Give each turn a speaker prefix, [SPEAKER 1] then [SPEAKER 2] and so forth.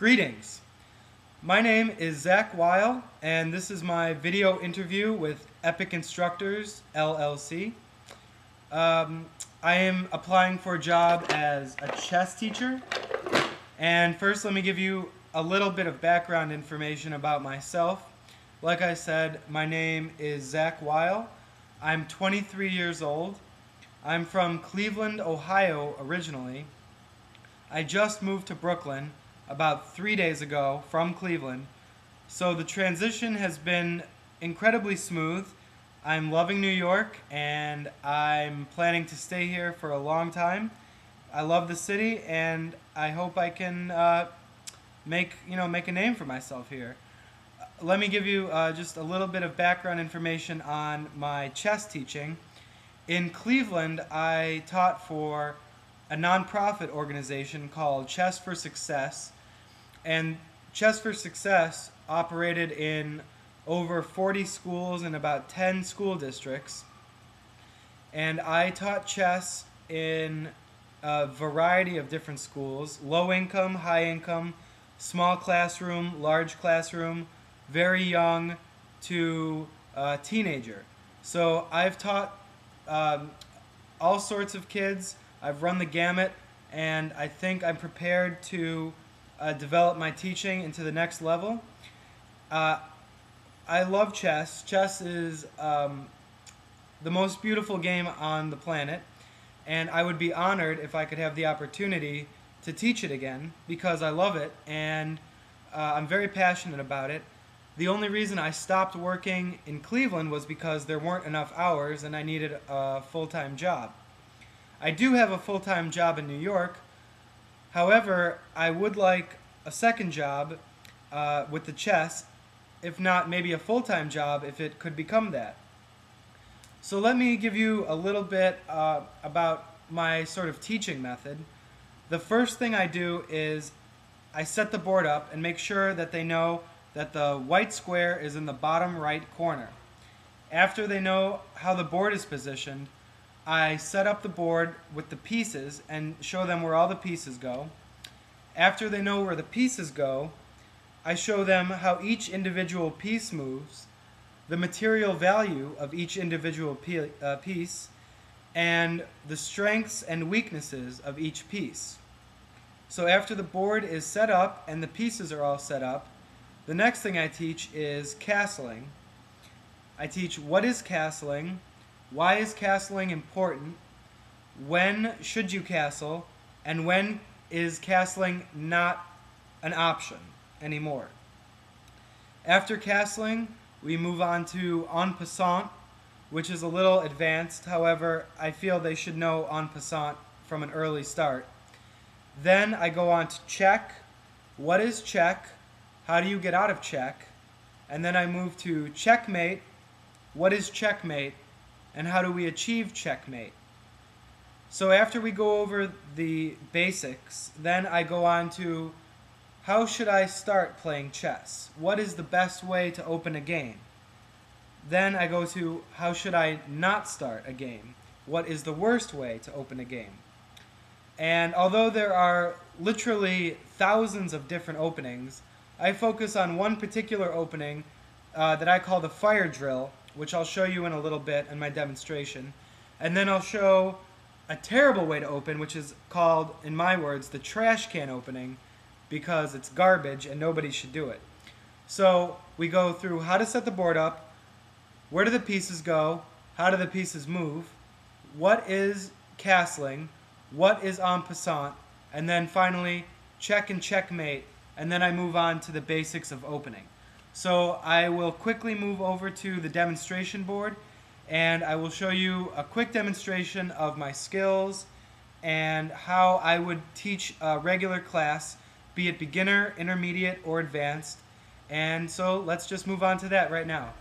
[SPEAKER 1] Greetings. My name is Zach Weil, and this is my video interview with Epic Instructors, LLC. I am applying for a job as a chess teacher. And first, let me give you a little bit of background information about myself. Like I said, my name is Zach Weil. I'm 23 years old. I'm from Cleveland, Ohio originally. I just moved to Brooklyn about 3 days ago from Cleveland, so the transition has been incredibly smooth. I'm loving New York and I'm planning to stay here for a long time. I love the city and I hope I can make a name for myself here. Let me give you just a little bit of background information on my chess teaching. In Cleveland, I taught for a nonprofit organization called Chess for Success, and Chess for Success operated in over 40 schools in about 10 school districts, and I taught chess in a variety of different schools: low income, high income, small classroom, large classroom, very young to teenager. So I've taught all sorts of kids. I've run the gamut, and I think I'm prepared to develop my teaching into the next level. I love chess. Chess is the most beautiful game on the planet, and I would be honored if I could have the opportunity to teach it again because I love it and I'm very passionate about it. The only reason I stopped working in Cleveland was because there weren't enough hours and I needed a full-time job. I do have a full-time job in New York. However, I would like a second job with the chess, if not maybe a full-time job if it could become that. So let me give you a little bit about my sort of teaching method. The first thing I do is I set the board up and make sure that they know that the white square is in the bottom right corner. After they know how the board is positioned, I set up the board with the pieces and show them where all the pieces go. After they know where the pieces go, I show them how each individual piece moves, the material value of each individual piece, and the strengths and weaknesses of each piece. So after the board is set up and the pieces are all set up, the next thing I teach is castling. I teach what is castling, why is castling important, when should you castle, and when is castling not an option anymore. After castling, we move on to en passant, which is a little advanced. However, I feel they should know en passant from an early start. Then I go on to check. What is check? How do you get out of check? And then I move to checkmate. What is checkmate? And how do we achieve checkmate? So after we go over the basics, then I go on to how should I start playing chess? What is the best way to open a game? Then I go to how should I not start a game? What is the worst way to open a game? And although there are literally thousands of different openings, I focus on one particular opening that I call the fire drill, which I'll show you in a little bit in my demonstration. And then I'll show a terrible way to open, which is called, in my words, the trash can opening, because it's garbage and nobody should do it. So we go through how to set the board up, where do the pieces go, how do the pieces move, what is castling, what is en passant, and then finally check and checkmate, and then I move on to the basics of opening. So I will quickly move over to the demonstration board and I will show you a quick demonstration of my skills and how I would teach a regular class, be it beginner, intermediate, or advanced. And so let's just move on to that right now.